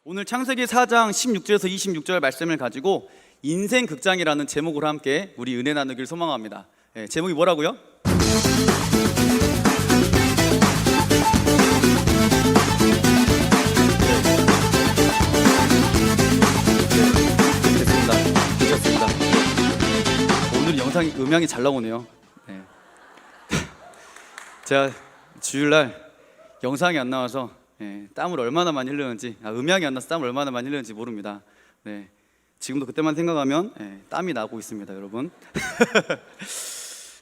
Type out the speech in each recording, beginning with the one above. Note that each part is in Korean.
오늘 창세기 4장 16절에서 26절 말씀을 가지고 인생 극장이라는 제목으로 함께 우리 은혜 나누기를 소망합니다. 제목이 뭐라고요? 됐습니다. 오늘 영상이 음향이 잘 나오네요. 제가 주일날 영상이 안 나와서 땀을 얼마나 많이 흘렸는지, 음향이 안 나서 땀을 얼마나 많이 흘렸는지 모릅니다. 지금도 그때만 생각하면 땀이 나고 있습니다, 여러분.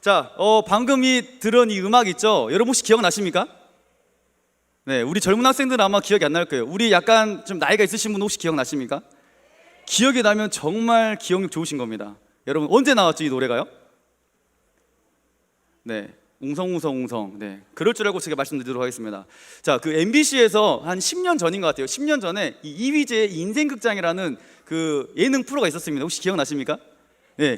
자, 방금 들은 이 음악 있죠? 여러분 혹시 기억나십니까? 우리 젊은 학생들은 아마 기억이 안 날 거예요. 우리 약간 좀 나이가 있으신 분 혹시 기억나십니까? 기억이 나면 정말 기억력 좋으신 겁니다. 여러분 언제 나왔죠, 이 노래가요? 웅성웅성웅성. 그럴 줄 알고 제가 말씀드리도록 하겠습니다. 자, 그 MBC에서 한 10년 전인 것 같아요. 10년 전에 이 이휘재의 인생극장이라는 그 예능 프로가 있었습니다. 혹시 기억나십니까?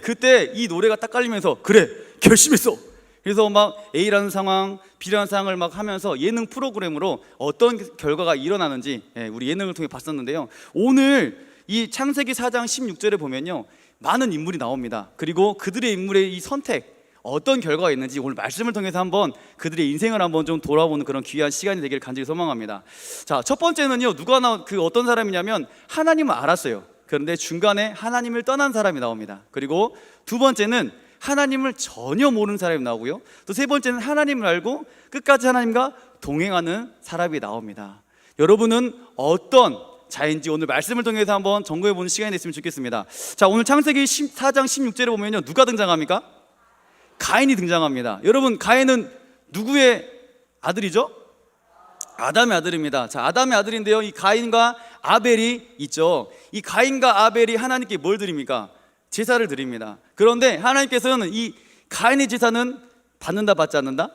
그때 이 노래가 딱 깔리면서 그래, 결심했어. 그래서 막 A라는 상황, B라는 상황을 막 하면서 예능 프로그램으로 어떤 결과가 일어나는지 우리 예능을 통해 봤었는데요. 오늘 이 창세기 4장 16절에 보면요, 많은 인물이 나옵니다. 그리고 그들의 인물의 이 선택, 어떤 결과가 있는지 오늘 말씀을 통해서 한번 그들의 인생을 한번 좀 돌아보는 그런 귀한 시간이 되기를 간절히 소망합니다. 자, 첫 번째는요, 어떤 사람이냐면 하나님을 알았어요. 그런데 중간에 하나님을 떠난 사람이 나옵니다. 그리고 두 번째는 하나님을 전혀 모르는 사람이 나오고요, 또 세 번째는 하나님을 알고 끝까지 하나님과 동행하는 사람이 나옵니다. 여러분은 어떤 자인지 오늘 말씀을 통해서 한번 점검해보는 시간이 됐으면 좋겠습니다. 자, 오늘 창세기 4장 16절에 보면요, 누가 등장합니까? 가인이 등장합니다. 여러분, 가인은 누구의 아들이죠? 아담의 아들입니다. 자, 아담의 아들인데요, 이 가인과 아벨이 있죠. 이 가인과 아벨이 하나님께 뭘 드립니까? 제사를 드립니다. 그런데 하나님께서는 이 가인의 제사는 받는다, 받지 않는다?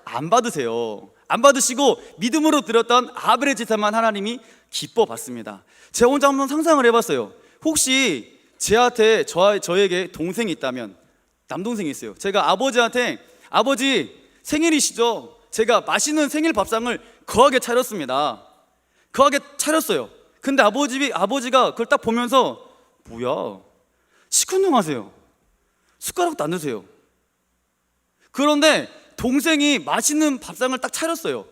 안 받으세요. 안 받으시고 믿음으로 드렸던 아벨의 제사만 하나님이 기뻐 받습니다. 제가 혼자 한번 상상을 해봤어요. 혹시 저에게 동생이 있다면, 남동생이 있어요. 제가 아버지한테 아버지 생일이시죠? 제가 맛있는 생일 밥상을 거하게 차렸습니다. 거하게 차렸어요. 근데 아버지가 그걸 딱 보면서 뭐야, 시큰둥하세요. 숟가락도 안 드세요. 그런데 동생이 맛있는 밥상을 딱 차렸어요.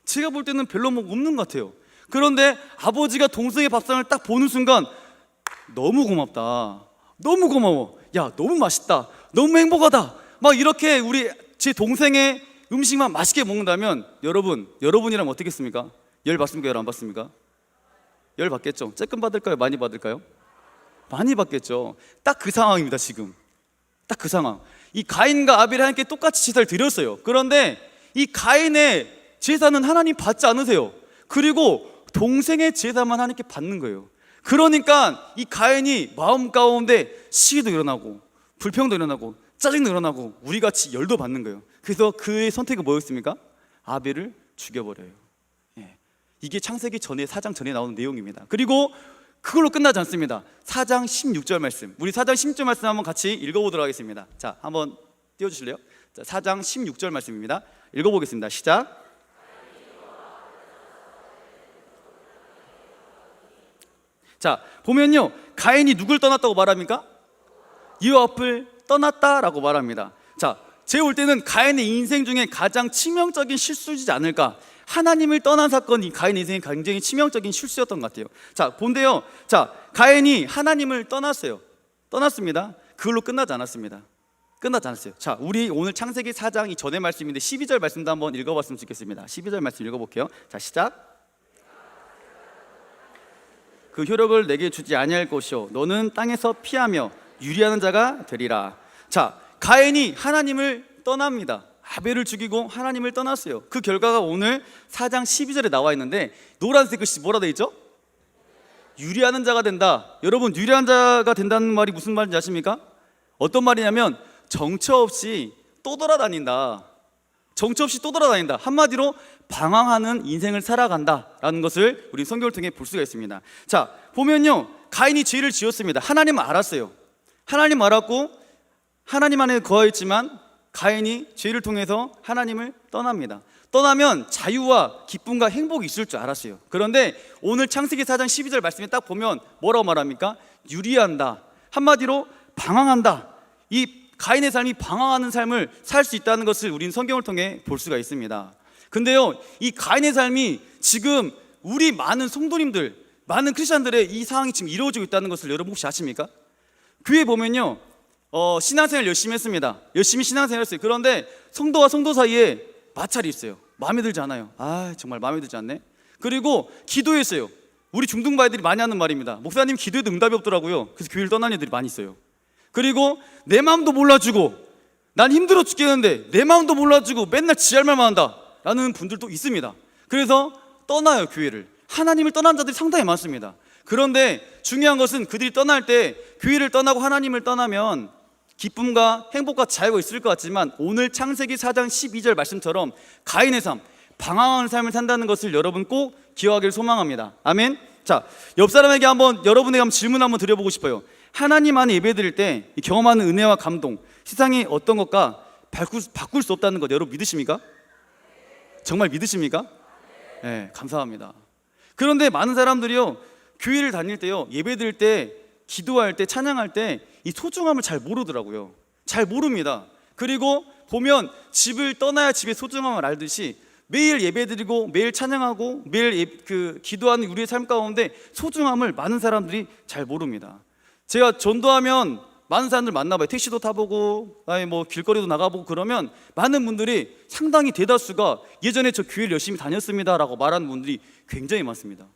제가 볼 때는 별로 뭐 없는 것 같아요. 그런데 아버지가 동생의 밥상을 딱 보는 순간 너무 고맙다, 너무 고마워, 야 너무 맛있다, 너무 행복하다, 막 이렇게 제 동생의 음식만 맛있게 먹는다면 여러분이라면 어떻겠습니까? 열 받습니까? 열 안 받습니까? 열 받겠죠. 조금 받을까요? 많이 받을까요? 많이 받겠죠. 딱 그 상황입니다. 지금 딱 그 상황. 이 가인과 아벨이 하나님께 똑같이 제사를 드렸어요. 그런데 이 가인의 제사는 하나님 받지 않으세요. 그리고 동생의 제사만 하나님께 받는 거예요. 그러니까 이 가인이 마음 가운데 시기도 일어나고 불평도 일어나고 짜증도 일어나고 우리같이 열도 받는 거예요. 그래서 그의 선택은 뭐였습니까? 아벨을 죽여버려요. 이게 창세기 전에 4장 전에 나오는 내용입니다. 그리고 그걸로 끝나지 않습니다. 4장 16절 말씀, 우리 4장 16절 말씀 한번 같이 읽어보도록 하겠습니다. 자, 한번 띄워주실래요? 자, 4장 16절 말씀입니다. 읽어보겠습니다. 시작. 자, 보면요, 가인이 누굴 떠났다고 말합니까? 이와 앞을 떠났다라고 말합니다. 자, 제가 볼 때는 가인의 인생 중에 가장 치명적인 실수이지 않을까. 하나님을 떠난 사건이 가인의 인생에 굉장히 치명적인 실수였던 것 같아요. 자, 본데요, 자, 가인이 하나님을 떠났습니다. 그걸로 끝나지 않았습니다. 자, 우리 오늘 창세기 4장 전의 말씀인데 12절 말씀도 한번 읽어봤으면 좋겠습니다. 12절 말씀 읽어볼게요. 자, 시작. 그 효력을 내게 주지 아니할 것이요 너는 땅에서 피하며 유리하는 자가 되리라. 자, 가인이 하나님을 떠납니다. 아벨을 죽이고 하나님을 떠났어요. 그 결과가 오늘 4장 12절에 나와 있는데 노란색 글씨 뭐라 되어 있죠? 유리하는 자가 된다. 여러분, 유리한 자가 된다는 말이 무슨 말인지 아십니까? 어떤 말이냐면 정처 없이 또 돌아다닌다. 한마디로 방황하는 인생을 살아간다라는 것을 우리 성경을 통해 볼 수가 있습니다. 자, 보면요, 가인이 죄를 지었습니다. 하나님을 알았어요. 하나님 알았고 하나님 안에 거하였지만 가인이 죄를 통해서 하나님을 떠납니다. 떠나면 자유와 기쁨과 행복이 있을 줄 알았어요. 그런데 오늘 창세기 4장 12절 말씀에 딱 보면 뭐라고 말합니까? 유리한다. 한마디로 방황한다. 이 가인의 삶이 방황하는 삶을 살 수 있다는 것을 우리는 성경을 통해 볼 수가 있습니다. 근데요, 이 가인의 삶이 지금 우리 많은 성도님들, 많은 크리스천들의 이 상황이 지금 이루어지고 있다는 것을 여러분 혹시 아십니까? 교회 보면요, 신앙생활 열심히 했습니다. 열심히 신앙생활 했어요. 그런데 성도와 성도 사이에 마찰이 있어요. 마음에 들지 않아요. 정말 마음에 들지 않네. 그리고 기도했어요. 우리 중등부 아이들이 많이 하는 말입니다. 목사님 기도해도 응답이 없더라고요. 그래서 교회를 떠나는 애들이 많이 있어요. 그리고 내 마음도 몰라주고 난 힘들어 죽겠는데 내 마음도 몰라주고 맨날 지 할 말만 한다 라는 분들도 있습니다. 그래서 떠나요, 교회를. 하나님을 떠난 자들이 상당히 많습니다. 그런데 중요한 것은 그들이 떠날 때 교회를 떠나고 하나님을 떠나면 기쁨과 행복과 자유가 있을 것 같지만 오늘 창세기 4장 12절 말씀처럼 가인의 삶, 방황하는 삶을 산다는 것을 여러분 꼭 기억하기를 소망합니다. 아멘. 자, 옆 사람에게 여러분에게 한번 질문 한번 드려보고 싶어요. 하나님 안에 예배드릴 때 경험하는 은혜와 감동, 세상에 어떤 것과 바꿀 수 없다는 것 여러분 믿으십니까? 정말 믿으십니까? 네, 감사합니다. 그런데 많은 사람들이요, 교회를 다닐 때요, 예배드릴 때, 기도할 때, 찬양할 때 이 소중함을 잘 모르더라고요. 잘 모릅니다. 그리고 보면 집을 떠나야 집의 소중함을 알듯이 매일 예배드리고 매일 찬양하고 매일 기도하는 우리의 삶 가운데 소중함을 많은 사람들이 잘 모릅니다. 제가 전도하면 많은 사람들 만나봐요. 택시도 타보고 길거리도 나가보고 그러면 많은 분들이 상당히 대다수가 예전에 저 교회를 열심히 다녔습니다 라고 말하는 분들이 굉장히 많습니다.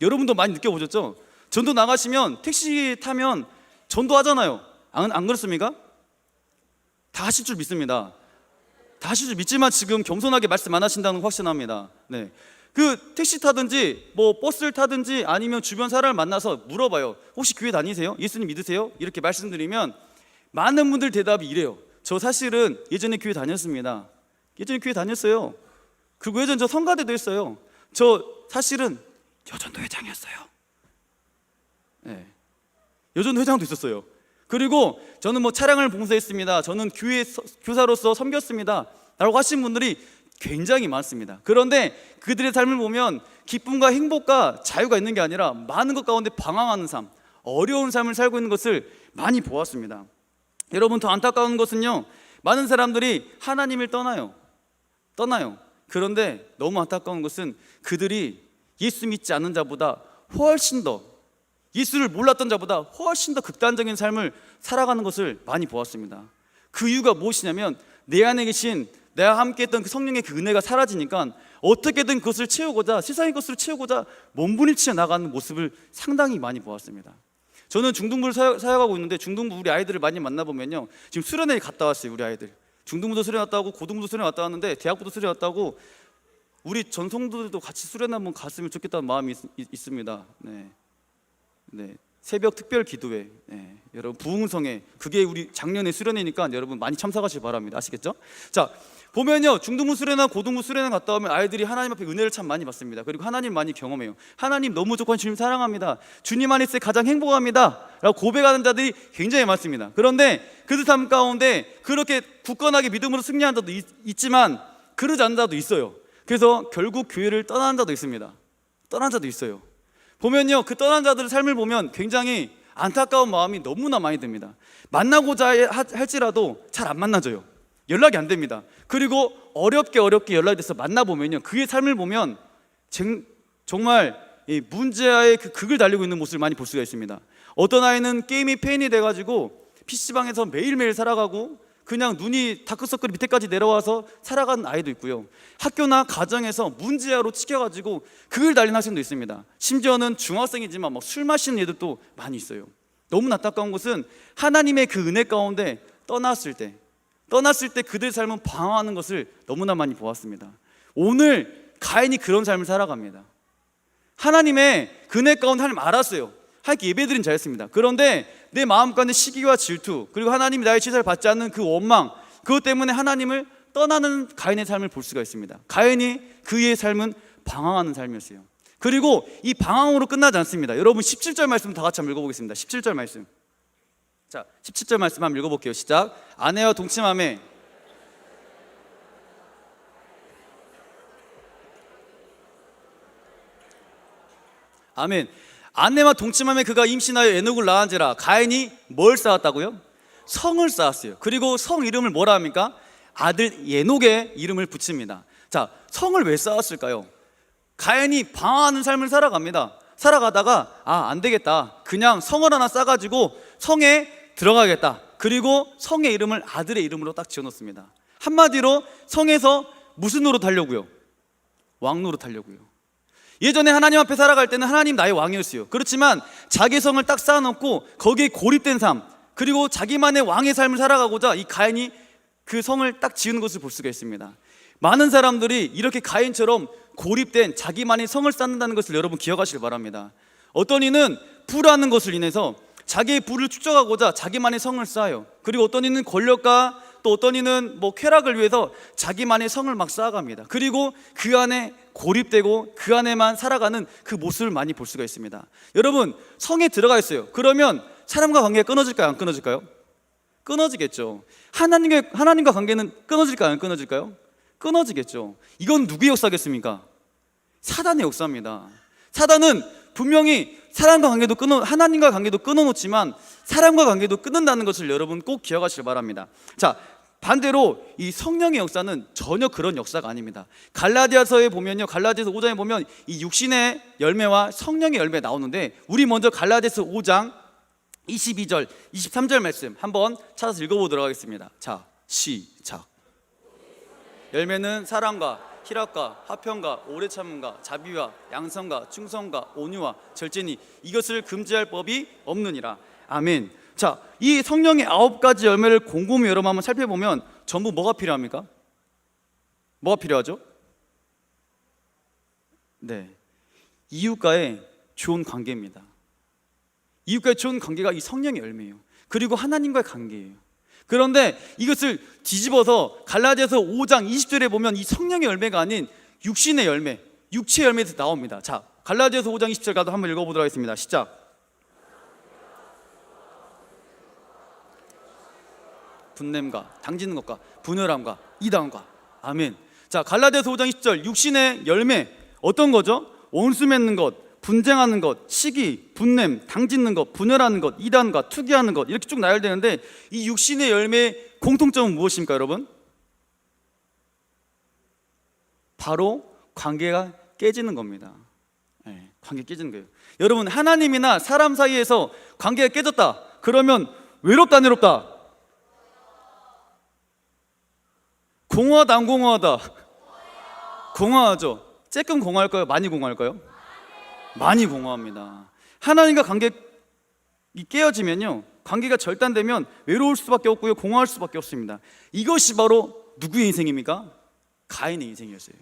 여러분도 많이 느껴보셨죠? 전도 나가시면 택시 타면 전도하잖아요. 안 그렇습니까? 다 하실 줄 믿습니다. 다 하실 줄 믿지만 지금 겸손하게 말씀 안 하신다는 거 확신합니다. 네. 택시 타든지 버스를 타든지 아니면 주변 사람을 만나서 물어봐요. 혹시 교회 다니세요? 예수님 믿으세요? 이렇게 말씀드리면 많은 분들 대답이 이래요. 저 사실은 예전에 교회 다녔습니다. 예전에 교회 다녔어요. 그리고 예전 저 성가대도 했어요. 저 사실은 여전도 회장이었어요. 네. 여전도 회장도 있었어요. 그리고 저는 차량을 봉사했습니다. 저는 교회 교사로서 섬겼습니다 라고 하신 분들이 굉장히 많습니다. 그런데 그들의 삶을 보면 기쁨과 행복과 자유가 있는 게 아니라 많은 것 가운데 방황하는 삶, 어려운 삶을 살고 있는 것을 많이 보았습니다. 여러분, 더 안타까운 것은요, 많은 사람들이 하나님을 떠나요. 그런데 너무 안타까운 것은 그들이 예수 믿지 않는 자보다 훨씬 더, 예수를 몰랐던 자보다 훨씬 더 극단적인 삶을 살아가는 것을 많이 보았습니다. 그 이유가 무엇이냐면 내 안에 계신 내가 함께했던 그 성령의 그 은혜가 사라지니까 어떻게든 그것을 채우고자, 세상의 것을 채우고자 몸부림치며 나가는 모습을 상당히 많이 보았습니다. 저는 중등부를 사역하고 있는데 중등부 우리 아이들을 많이 만나보면요, 지금 수련회 갔다 왔어요. 우리 아이들 중등부도 수련 갔다 오고 고등부도 수련 갔다 왔는데 대학부도 수련 갔다 오고 우리 전성도들도 같이 수련 한번 갔으면 좋겠다는 마음이 있습니다. 네. 새벽 특별 기도회, 여러분 부흥성회, 그게 우리 작년에 수련회니까 여러분 많이 참석하시기 바랍니다. 아시겠죠? 자, 보면요, 중등부 수련회, 고등부 수련회 갔다 오면 아이들이 하나님 앞에 은혜를 참 많이 받습니다. 그리고 하나님 많이 경험해요. 하나님 너무 좋고 주님 사랑합니다. 주님 안에 있을 때 가장 행복합니다 라고 고백하는 자들이 굉장히 많습니다. 그런데 그들 삶 가운데 그렇게 굳건하게 믿음으로 승리하는 자도 있지만 그러지 않는 자도 있어요. 그래서 결국 교회를 떠나는 자도 있습니다. 떠난 자도 있어요. 보면요, 그 떠난 자들의 삶을 보면 굉장히 안타까운 마음이 너무나 많이 듭니다. 만나고자 할지라도 잘 안 만나져요. 연락이 안 됩니다. 그리고 어렵게 연락이 돼서 만나보면요, 그의 삶을 보면 정말 문제와의 그 극을 달리고 있는 모습을 많이 볼 수가 있습니다. 어떤 아이는 게임이 페인이 돼가지고 PC방에서 매일매일 살아가고 그냥 눈이 다크서클 밑에까지 내려와서 살아가는 아이도 있고요, 학교나 가정에서 문제아로 찍혀가지고 극을 달린 학생도 있습니다. 심지어는 중학생이지만 술 마시는 애들도 많이 있어요. 너무 안타까운 것은 하나님의 그 은혜 가운데 떠났을 때 그들의 삶은 방황하는 것을 너무나 많이 보았습니다. 오늘 가인이 그런 삶을 살아갑니다. 하나님의 그 은혜 가운데 하나님 알았어요. 하나님께 예배드린 자였습니다. 그런데 내 마음 가운데 시기와 질투, 그리고 하나님이 나의 치사를 받지 않는 그 원망, 그것 때문에 하나님을 떠나는 가인의 삶을 볼 수가 있습니다. 가인이 그의 삶은 방황하는 삶이었어요. 그리고 이 방황으로 끝나지 않습니다. 여러분 17절 말씀 다 같이 한번 읽어보겠습니다. 17절 말씀. 자, 17절 말씀 한번 읽어볼게요. 시작. 아내와 동침함에 아멘. 아내와 동침함에 그가 임신하여 에녹을 낳은지라. 가인이 뭘 쌓았다고요? 성을 쌓았어요. 그리고 성 이름을 뭐라 합니까? 아들 에녹의 이름을 붙입니다. 자, 성을 왜 쌓았을까요? 가인이 방황하는 삶을 살아갑니다. 살아가다가 안 되겠다, 그냥 성을 하나 쌓아가지고 성에 들어가겠다. 그리고 성의 이름을 아들의 이름으로 딱 지어놓습니다. 한마디로 성에서 무슨 노릇 하려고요? 왕 노릇 하려고요. 예전에 하나님 앞에 살아갈 때는 하나님 나의 왕이었어요. 그렇지만 자기 성을 딱 쌓아놓고 거기에 고립된 삶, 그리고 자기만의 왕의 삶을 살아가고자 이 가인이 그 성을 딱 지은 것을 볼 수가 있습니다. 많은 사람들이 이렇게 가인처럼 고립된 자기만의 성을 쌓는다는 것을 여러분 기억하시길 바랍니다. 어떤 이는 부라는 것을 인해서 자기의 부를 축적하고자 자기만의 성을 쌓아요. 그리고 어떤 이는 권력과 또 어떤 이는 쾌락을 위해서 자기만의 성을 막 쌓아갑니다. 그리고 그 안에 고립되고 그 안에만 살아가는 그 모습을 많이 볼 수가 있습니다. 여러분, 성에 들어가 있어요. 그러면 사람과 관계가 끊어질까요? 안 끊어질까요? 끊어지겠죠. 하나님과 관계는 끊어질까요? 안 끊어질까요? 끊어지겠죠. 이건 누구의 역사겠습니까? 사단의 역사입니다. 사단은 분명히 하나님과 관계도 끊어놓지만 사람과 관계도 끊는다는 것을 여러분 꼭 기억하시길 바랍니다. 자, 반대로 이 성령의 역사는 전혀 그런 역사가 아닙니다. 갈라디아서에 보면요, 갈라디아서 5장에 보면 이 육신의 열매와 성령의 열매 나오는데, 우리 먼저 갈라디아서 5장 22절 23절 말씀 한번 찾아서 읽어보도록 하겠습니다. 자, 시작. 열매는 사랑과 희락과 화평과 오래 참음과 자비와 양선과 충성과 온유와 절제니 이것을 금지할 법이 없느니라. 아멘. 자, 이 성령의 9가지 열매를 곰곰이 여러분 한번 살펴보면 전부 뭐가 필요합니까? 뭐가 필요하죠? 네, 이웃과의 좋은 관계입니다. 이웃과의 좋은 관계가 이 성령의 열매예요. 그리고 하나님과의 관계예요. 그런데 이것을 뒤집어서 갈라디아서 5장 20절에 보면 이 성령의 열매가 아닌 육신의 열매, 육체의 열매에서 나옵니다. 자, 갈라디아서 5장 20절 가도 한번 읽어보도록 하겠습니다. 시작. 분냄과 당지는 것과 분열함과 이단과. 아멘. 자, 갈라디아서 5장 20절 육신의 열매 어떤 거죠? 원수 맺는 것, 분쟁하는 것, 시기, 분냄, 당짓는 것, 분열하는 것, 이단과 투기하는 것, 이렇게 쭉 나열되는데 이 육신의 열매의 공통점은 무엇입니까, 여러분? 바로 관계가 깨지는 겁니다. 네, 관계 깨지는 거예요. 여러분, 하나님이나 사람 사이에서 관계가 깨졌다 그러면 외롭다, 안 외롭다? 공허하다, 안 공허하다? 공허하죠. 조금 공허할까요? 많이 공허할까요? 많이 공허합니다. 하나님과 관계가 깨어지면요, 관계가 절단되면 외로울 수밖에 없고요, 공허할 수밖에 없습니다. 이것이 바로 누구의 인생입니까? 가인의 인생이었어요.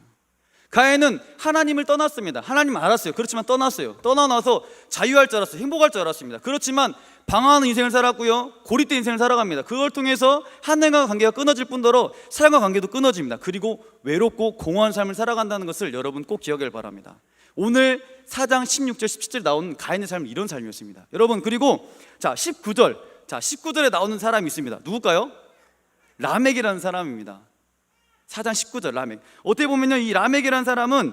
가인은 하나님을 떠났습니다. 하나님 알았어요. 그렇지만 떠났어요. 떠나나서 자유할 줄 알았어요. 행복할 줄 알았습니다. 그렇지만 방황하는 인생을 살았고요, 고립된 인생을 살아갑니다. 그걸 통해서 하나님과 관계가 끊어질 뿐더러 사람과 관계도 끊어집니다. 그리고 외롭고 공허한 삶을 살아간다는 것을 여러분 꼭 기억하길 바랍니다. 오늘 4장 16절 17절 나오는 가인의 삶은 이런 삶이었습니다. 여러분, 그리고 자 19절에 나오는 사람이 있습니다. 누굴까요? 라멕이라는 사람입니다. 4장 19절 라멕. 어떻게 보면요, 이 라멕이라는 사람은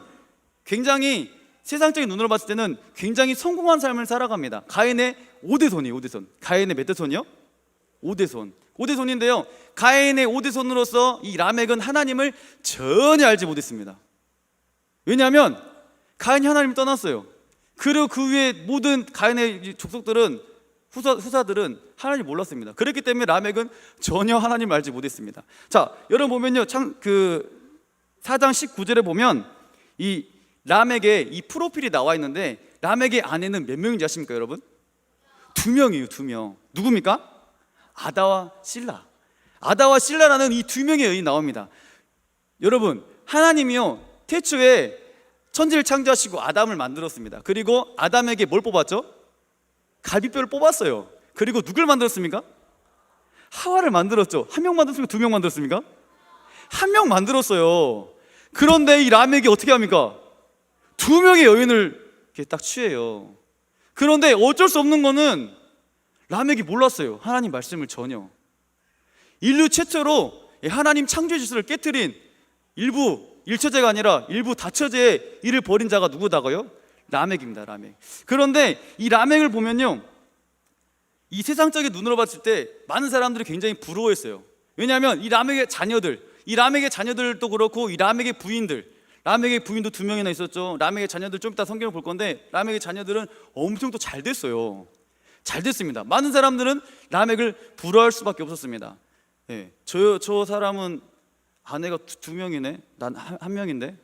굉장히 세상적인 눈으로 봤을 때는 굉장히 성공한 삶을 살아갑니다. 가인의 5대손이에요. 5대손. 가인의 몇 대손이요? 5대손. 5대손인데요, 가인의 5대손으로서 이 라멕은 하나님을 전혀 알지 못했습니다. 왜냐하면 가인이 하나님을 떠났어요. 그리고 그 위에 모든 가인의 족속들은 후사들은 하나님을 몰랐습니다. 그렇기 때문에 라멕은 전혀 하나님을 알지 못했습니다. 자, 여러분 보면요, 그 4장 19절에 보면 이 라멕의 이 프로필이 나와 있는데 라멕의 아내는 몇 명인지 아십니까, 여러분? 2명이에요. 2명. 누굽니까? 아다와 실라. 아다와 실라라는 이 2명의 여인이 나옵니다. 여러분, 하나님이요, 태초에 천지를 창조하시고 아담을 만들었습니다. 그리고 아담에게 뭘 뽑았죠? 갈비뼈를 뽑았어요. 그리고 누굴 만들었습니까? 하와를 만들었죠. 1명 만들었습니까? 2명 만들었습니까? 1명 만들었어요. 그런데 이 라멕이 어떻게 합니까? 2명의 여인을 이렇게 딱 취해요. 그런데 어쩔 수 없는 거는 라멕이 몰랐어요. 하나님 말씀을 전혀. 인류 최초로 하나님 창조의 질서를 깨트린 일부 일처제가 아니라 일부 다처제의 일을 벌인 자가 누구다고요? 라멕입니다. 라멕. 그런데 이 라멕을 보면요, 이 세상적인 눈으로 봤을 때 많은 사람들이 굉장히 부러워했어요. 왜냐하면 이 라멕의 자녀들도 그렇고, 이 라멕의 부인도 2명이나 있었죠. 라멕의 자녀들 좀 이따 성경을 볼 건데, 라멕의 자녀들은 엄청 또 잘 됐어요. 잘 됐습니다. 많은 사람들은 라멕을 부러워할 수밖에 없었습니다. 예, 저 사람은 아내가 2명이네. 난 한 명인데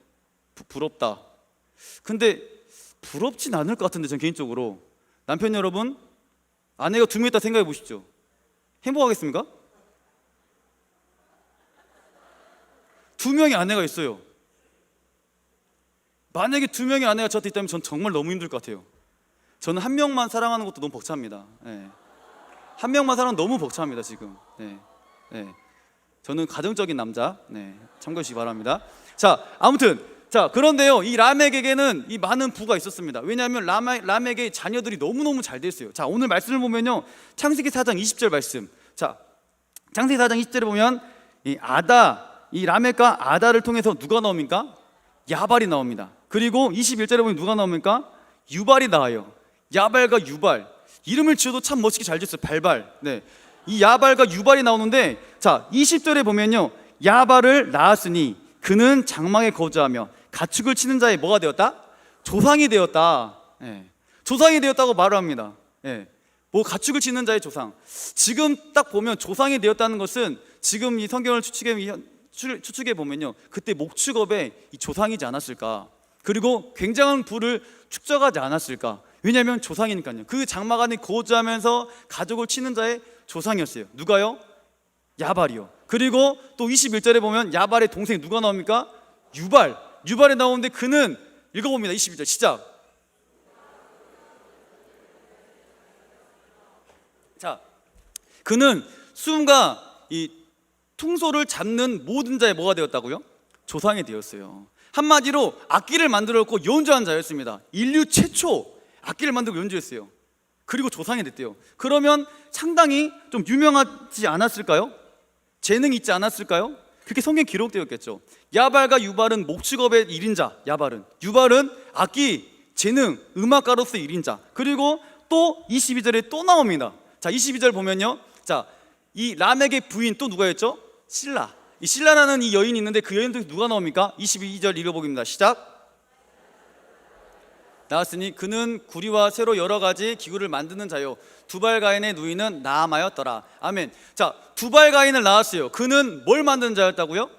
부럽다. 근데 부럽진 않을 것 같은데, 전 개인적으로. 남편 여러분, 아내가 2명 있다 생각해 보십시오. 행복하겠습니까? 2명의 아내가 있어요. 만약에 2명의 아내가 저한테 있다면 전 정말 너무 힘들 것 같아요. 저는 한 명만 사랑하는 것도 너무 벅찹니다. 네. 한 명만 사랑하면 너무 벅찹니다 지금. 네. 네. 저는 가정적인 남자. 네. 참고해 주시기 바랍니다. 자, 아무튼 그런데요, 이 라멕에게는 이 많은 부가 있었습니다. 왜냐하면 라멕의 자녀들이 너무너무 잘 됐어요. 자, 오늘 말씀을 보면요, 창세기 4장 20절 말씀. 자, 창세기 4장 20절에 보면 이 라멕과 아다를 통해서 누가 나옵니까? 야발이 나옵니다. 그리고 21절에 보면 누가 나옵니까? 유발이 나와요. 야발과 유발, 이름을 지어도 참 멋있게 잘 지었어요. 발발. 네. 이 야발과 유발이 나오는데, 자, 20절에 보면요, 야발을 낳았으니 그는 장막에 거주하며 가축을 치는 자의 뭐가 되었다? 조상이 되었다. 예. 조상이 되었다고 말을 합니다. 예. 뭐 가축을 치는 자의 조상. 지금 딱 보면 조상이 되었다는 것은, 지금 이 성경을 추측해 보면요, 그때 목축업에 이 조상이지 않았을까. 그리고 굉장한 부를 축적하지 않았을까. 왜냐하면 조상이니까요. 그 장막 안에 거주하면서 가족을 치는 자의 조상이었어요. 누가요? 야발이요. 그리고 또 21절에 보면 야발의 동생 누가 나옵니까? 유발이 나오는데, 그는, 읽어봅니다. 21절 시작. 자, 그는 수음과 이 퉁소를 잡는 모든 자의 뭐가 되었다고요? 조상이 되었어요. 한마디로 악기를 만들었고 연주한 자였습니다. 인류 최초 악기를 만들고 연주했어요. 그리고 조상이 됐대요. 그러면 상당히 좀 유명하지 않았을까요? 재능이 있지 않았을까요? 그렇게 성경에 기록되었겠죠. 야발과 유발은 목축업의 1인자, 유발은 악기, 재능, 음악가로서의 1인자. 그리고 또 22절에 또 나옵니다. 자, 22절 보면요, 자, 이 라멕의 부인 또 누가였죠? 실라. 이 실라라는 이 여인이 있는데, 그 여인 중에 누가 나옵니까? 22절 읽어보겠습니다. 시작. 나왔으니 그는 구리와 쇠로 여러 가지 기구를 만드는 자요, 두발가인의 누이는 나아마였더라. 아멘. 자, 두발가인을 낳았어요. 그는 뭘 만드는 자였다고요?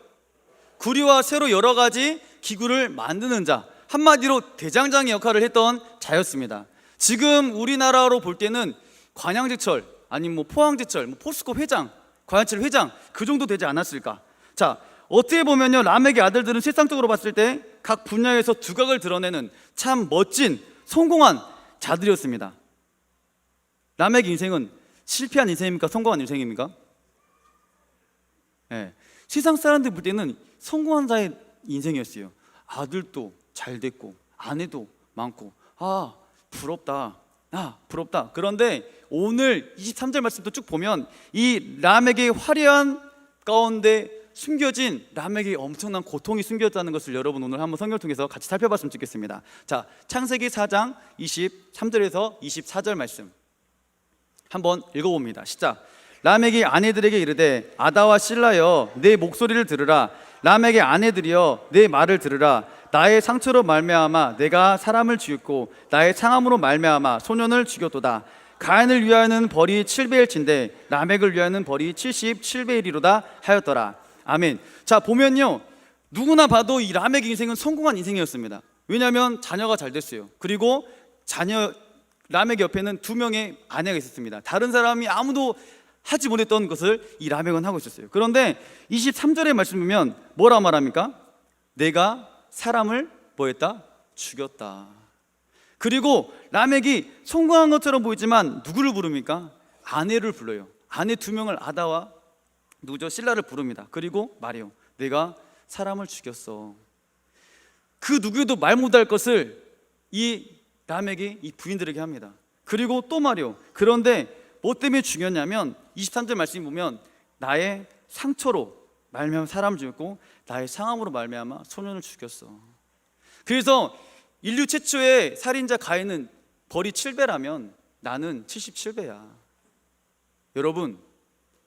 구리와 쇠로 여러 가지 기구를 만드는 자. 한마디로 대장장의 역할을 했던 자였습니다. 지금 우리나라로 볼 때는 관양제철, 아니면 뭐 포항제철, 뭐 포스코 회장, 관양제철 회장, 그 정도 되지 않았을까. 자, 어떻게 보면요, 라멕의 아들들은 세상적으로 봤을 때 각 분야에서 두각을 드러내는 참 멋진 성공한 자들이었습니다. 라멕의 인생은 실패한 인생입니까? 성공한 인생입니까? 네. 세상 사람들 볼 때는 성공한 자의 인생이었어요. 아들도 잘 됐고 아내도 많고, 부럽다. 그런데 오늘 23절 말씀도 쭉 보면 이 라멕의 화려한 가운데 숨겨진 라멕의 엄청난 고통이 숨겨졌다는 것을 여러분 오늘 한번 성경을 통해서 같이 살펴봤으면 좋겠습니다. 자, 창세기 4장 23절에서 24절 말씀 한번 읽어봅니다. 시작. 라멕이 아내들에게 이르되 아다와 실라여 내 목소리를 들으라. 라멕의 아내들이여 내 말을 들으라. 나의 상처로 말미암아 내가 사람을 죽였고 나의 상함으로 말미암아 소년을 죽였도다. 가인을 위하여는 벌이 7배일진데 라멕을 위하여는 벌이 77배이리로다 하였더라. 아멘. 자, 보면요, 누구나 봐도 이 라멕의 인생은 성공한 인생이었습니다. 왜냐하면 자녀가 잘 됐어요. 그리고 라멕 옆에는 2명의 아내가 있었습니다. 다른 사람이 아무도 하지 못했던 것을 이 라멕은 하고 있었어요. 그런데 23절의 말씀 보면 뭐라 말합니까? 내가 사람을 뭐했다? 죽였다. 그리고 라멕이 성공한 것처럼 보이지만 누구를 부릅니까? 아내를 불러요. 아내 2명을 아다와 누구죠? 실라를 부릅니다. 그리고 말해요. 내가 사람을 죽였어. 그 누구에도 말 못할 것을 이 라멕이 이 부인들에게 합니다. 그리고 또 말해요. 그런데 뭐 때문에 죽였냐면 23절 말씀 보면 나의 상처로 말미암아 사람을 죽였고 나의 상함으로 말미암아 소년을 죽였어. 그래서 인류 최초의 살인자 가인은 벌이 7배라면 나는 77배야. 여러분,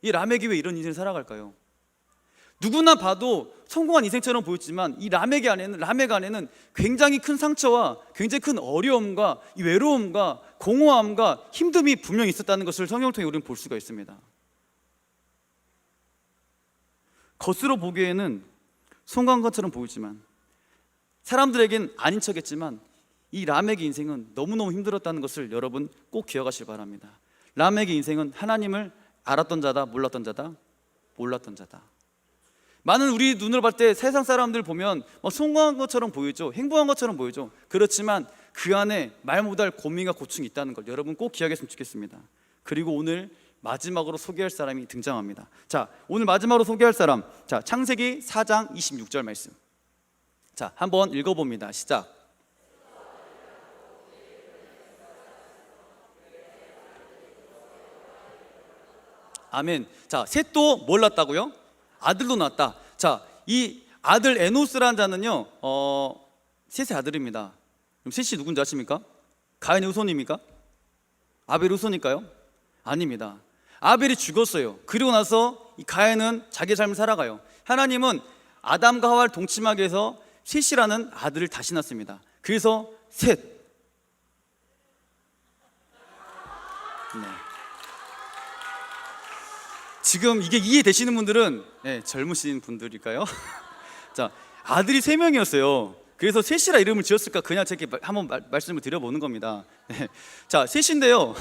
이 라멕이 왜 이런 인생을 살아갈까요? 누구나 봐도 성공한 인생처럼 보였지만 이 라멕 안에는 굉장히 큰 상처와 굉장히 큰 어려움과 이 외로움과 공허함과 힘듦이 분명히 있었다는 것을 성경을 통해 우리는 볼 수가 있습니다. 겉으로 보기에는 성공한 것처럼 보이지만, 사람들에겐 아닌 척했지만 이 라멕의 인생은 너무너무 힘들었다는 것을 여러분 꼭 기억하시기 바랍니다. 라멕의 인생은 하나님을 알았던 자다, 몰랐던 자다, 몰랐던 자다. 많은 우리 눈으로 봤을 때 세상 사람들 보면 성공한 것처럼 보이죠, 행복한 것처럼 보이죠. 그렇지만 그 안에 말 못할 고민과 고충이 있다는 걸 여러분 꼭 기억했으면 좋겠습니다. 그리고 오늘 마지막으로 소개할 사람이 등장합니다. 자, 오늘 마지막으로 소개할 사람, 자, 창세기 4장 26절 말씀. 자, 한번 읽어봅니다. 시작. 아멘. 자, 셋도 뭘 낳았다고요? 아들도 낳았다. 자, 이 아들 에노스라는 자는요, 셋의 아들입니다. 그럼 셋이 누군지 아십니까? 가인의 후손입니까? 아벨의 후손일까요? 아닙니다. 아벨이 죽었어요. 그리고 나서 이 가인은 자기 삶을 살아가요. 하나님은 아담과 하와를 동침하게 해서 셋이라는 아들을 다시 낳습니다. 그래서 셋. 네. 지금 이게 이해되시는 분들은 젊으신 분들일까요? 자, 아들이 3명이었어요. 그래서 셋이라 이름을 지었을까 그냥 제게 한번 말씀을 드려보는 겁니다. 네. 자, 셋인데요.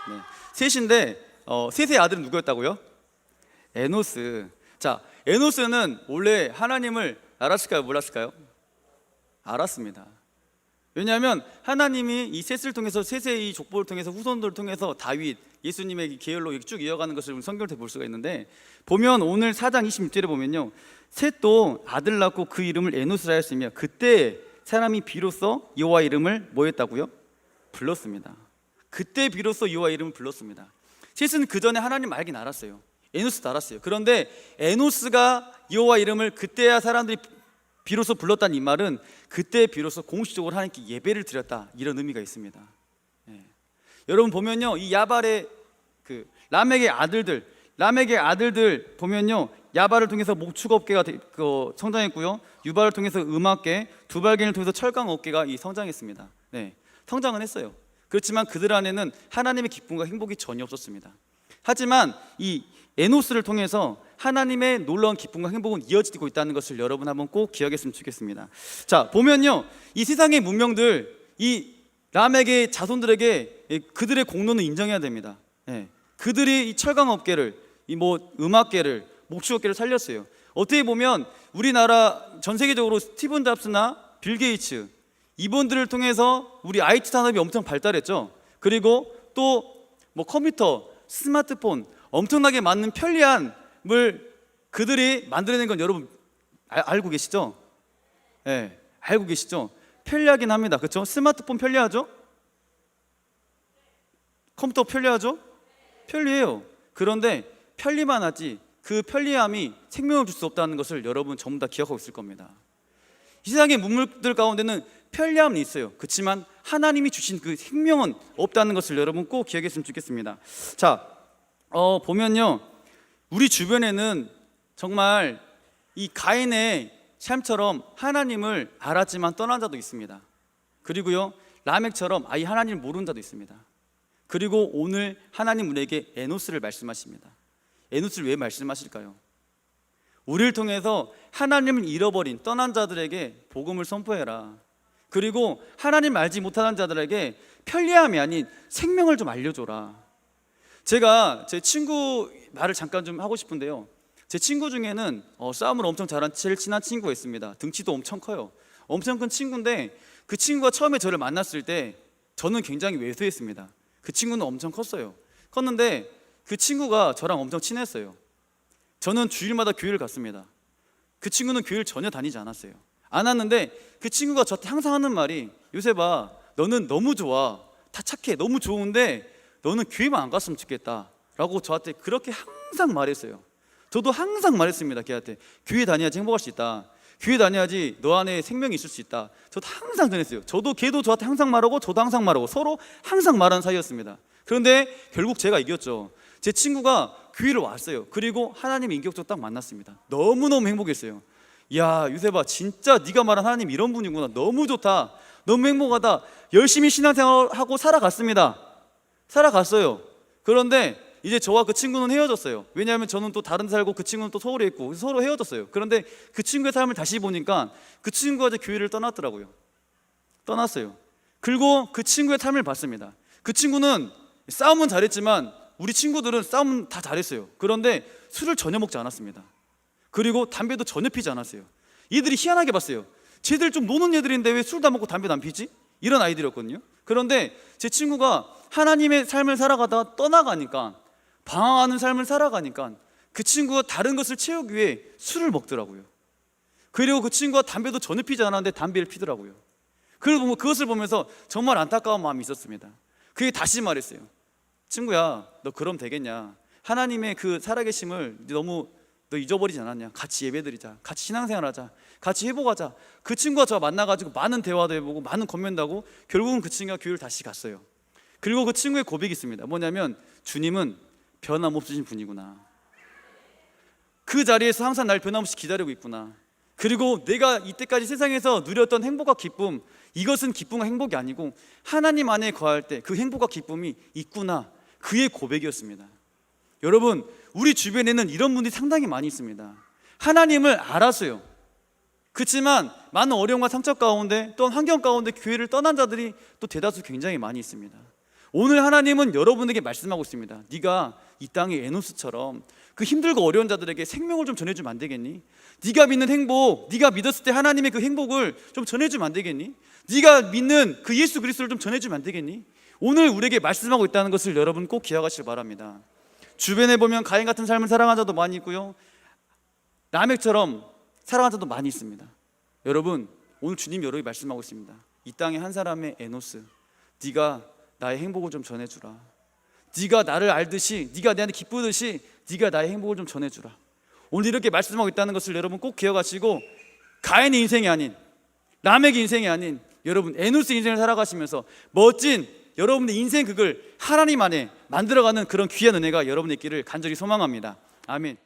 네. 셋인데 셋의 아들은 누구였다고요? 에노스. 자, 에노스는 원래 하나님을 알았을까요? 몰랐을까요? 알았습니다. 왜냐하면 하나님이 이 셋을 통해서, 셋의 이 족보를 통해서, 후손들을 통해서 다윗, 예수님의 계열로 쭉 이어가는 것을 성경을 볼 수가 있는데, 보면 오늘 4장 26절에 보면요, 셋도 아들 낳고 그 이름을 에노스라 했으며 그때 사람이 비로소 여호와 이름을 뭐 했다고요? 불렀습니다. 그때 비로소 여호와 이름을 불렀습니다. 셋은 그 전에 하나님 알긴 알았어요. 에노스도 알았어요. 그런데 에노스가 여호와 이름을 그때야 사람들이 비로소 불렀다는 이 말은 그때 비로소 공식적으로 하나님께 예배를 드렸다, 이런 의미가 있습니다. 여러분 보면요, 이 야발의 그 라멕의 아들들 보면요, 야발을 통해서 목축업계가 성장했고요, 유발을 통해서 음악계, 두발계를 통해서 철강업계가 성장했습니다. 네, 성장은 했어요. 그렇지만 그들 안에는 하나님의 기쁨과 행복이 전혀 없었습니다. 하지만 이 에노스를 통해서 하나님의 놀라운 기쁨과 행복은 이어지고 있다는 것을 여러분 한번 꼭 기억했으면 좋겠습니다. 자, 보면요, 이 세상의 문명들, 이 라멕의 자손들에게 그들의 공로는 인정해야 됩니다. 그들이 이 철강업계를, 이 음악계를, 목축업계를 살렸어요. 어떻게 보면 우리나라 전 세계적으로 스티븐 잡스나 빌 게이츠, 이분들을 통해서 우리 IT 산업이 엄청 발달했죠. 그리고 또 컴퓨터, 스마트폰, 엄청나게 많은 편리함을 그들이 만들어낸 건 여러분 알고 계시죠? 네, 알고 계시죠? 편리하긴 합니다. 그렇죠? 스마트폰 편리하죠? 컴퓨터 편리하죠? 편리해요. 그런데 편리만 하지 그 편리함이 생명을 줄 수 없다는 것을 여러분 전부 다 기억하고 있을 겁니다. 이 세상의 문물들 가운데는 편리함은 있어요. 그렇지만 하나님이 주신 그 생명은 없다는 것을 여러분 꼭 기억했으면 좋겠습니다. 자, 보면요, 우리 주변에는 정말 이 가인의 삶처럼 하나님을 알았지만 떠난 자도 있습니다. 그리고요, 라멕처럼 아예 하나님을 모르는 자도 있습니다. 그리고 오늘 하나님 우리에게 에노스를 말씀하십니다. 에노스를 왜 말씀하실까요? 우리를 통해서 하나님을 잃어버린 떠난 자들에게 복음을 선포해라. 그리고 하나님 알지 못하는 자들에게 편리함이 아닌 생명을 좀 알려줘라. 제가 제 친구 말을 잠깐 좀 하고 싶은데요, 제 친구 중에는 싸움을 엄청 잘하는 제일 친한 친구가 있습니다. 등치도 엄청 커요. 엄청 큰 친구인데 그 친구가 처음에 저를 만났을 때 저는 굉장히 왜소했습니다. 그 친구는 엄청 컸는데 그 친구가 저랑 엄청 친했어요. 저는 주일마다 교회를 갔습니다. 그 친구는 교회를 전혀 다니지 않았어요. 안 왔는데 그 친구가 저한테 항상 하는 말이, 요셉아, 너는 너무 좋아, 다 착해, 너무 좋은데 너는 교회만 안 갔으면 좋겠다 라고 저한테 그렇게 항상 말했어요. 저도 항상 말했습니다. 걔한테 교회 다녀야지 행복할 수 있다. 교회 다녀야지 너 안에 생명이 있을 수 있다. 저도 항상 전했어요. 저도 걔도 저한테 항상 말하고 저도 항상 말하고 서로 항상 말하는 사이였습니다. 그런데 결국 제가 이겼죠. 제 친구가 교회를 왔어요. 그리고 하나님 인격적으로 딱 만났습니다. 너무너무 행복했어요. 야, 유세봐, 진짜 네가 말한 하나님 이런 분이구나. 너무 좋다. 너무 행복하다. 열심히 신앙생활하고 살아갔습니다. 살아갔어요. 그런데 이제 저와 그 친구는 헤어졌어요. 왜냐하면 저는 또 다른 데 살고 그 친구는 또 서울에 있고 서로 헤어졌어요. 그런데 그 친구의 삶을 다시 보니까 그 친구가 이제 교회를 떠났더라고요. 떠났어요. 그리고 그 친구의 삶을 봤습니다. 그 친구는 싸움은 잘했지만 우리 친구들은 싸움 다 잘했어요. 그런데 술을 전혀 먹지 않았습니다. 그리고 담배도 전혀 피지 않았어요. 얘들이 희한하게 봤어요. 쟤들 좀 노는 애들인데 왜 술도 안 먹고 담배도 안 피지? 이런 아이들이었거든요. 그런데 제 친구가 하나님의 삶을 살아가다가 떠나가니까, 방황하는 삶을 살아가니까 그 친구가 다른 것을 채우기 위해 술을 먹더라고요. 그리고 그 친구가 담배도 전혀 피지 않았는데 담배를 피더라고요. 그것을 보면서 정말 안타까운 마음이 있었습니다. 그게 다시 말했어요. 친구야, 너 그럼 되겠냐? 하나님의 그 살아계심을 너 잊어버리지 않았냐? 같이 예배드리자, 같이 신앙생활하자, 같이 회복하자. 그 친구가 저 만나가지고 많은 대화도 해보고 많은 권면도 하고 결국은 그 친구가 교회를 다시 갔어요. 그리고 그 친구의 고백이 있습니다. 뭐냐면, 주님은 변함없으신 분이구나. 그 자리에서 항상 날 변함없이 기다리고 있구나. 그리고 내가 이때까지 세상에서 누렸던 행복과 기쁨, 이것은 기쁨과 행복이 아니고 하나님 안에 거할 때 그 행복과 기쁨이 있구나. 그의 고백이었습니다. 여러분, 우리 주변에는 이런 분들이 상당히 많이 있습니다. 하나님을 알았어요. 그렇지만 많은 어려움과 상처 가운데, 또한 환경 가운데 교회를 떠난 자들이 또 대다수 굉장히 많이 있습니다. 오늘 하나님은 여러분에게 말씀하고 있습니다. 네가 이 땅의 에노스처럼 그 힘들고 어려운 자들에게 생명을 좀 전해주면 안 되겠니? 네가 믿는 행복, 네가 믿었을 때 하나님의 그 행복을 좀 전해주면 안 되겠니? 네가 믿는 그 예수 그리스도를 좀 전해주면 안 되겠니? 오늘 우리에게 말씀하고 있다는 것을 여러분 꼭 기억하시길 바랍니다. 주변에 보면 가인 같은 삶을 살아가는 자도 많이 있고요, 라멕처럼 살아가는 자도 많이 있습니다. 여러분, 오늘 주님 여러분이 말씀하고 있습니다. 이 땅에 한 사람의 에노스, 네가 나의 행복을 좀 전해주라. 네가 나를 알듯이, 네가 내한테 기쁘듯이 네가 나의 행복을 좀 전해주라. 오늘 이렇게 말씀하고 있다는 것을 여러분 꼭 기억하시고, 가인의 인생이 아닌, 라멕의 인생이 아닌 여러분 에노스 인생을 살아가시면서 멋진 여러분의 인생 극을 하나님 안에 만들어가는 그런 귀한 은혜가 여러분의 있기를 간절히 소망합니다. 아멘.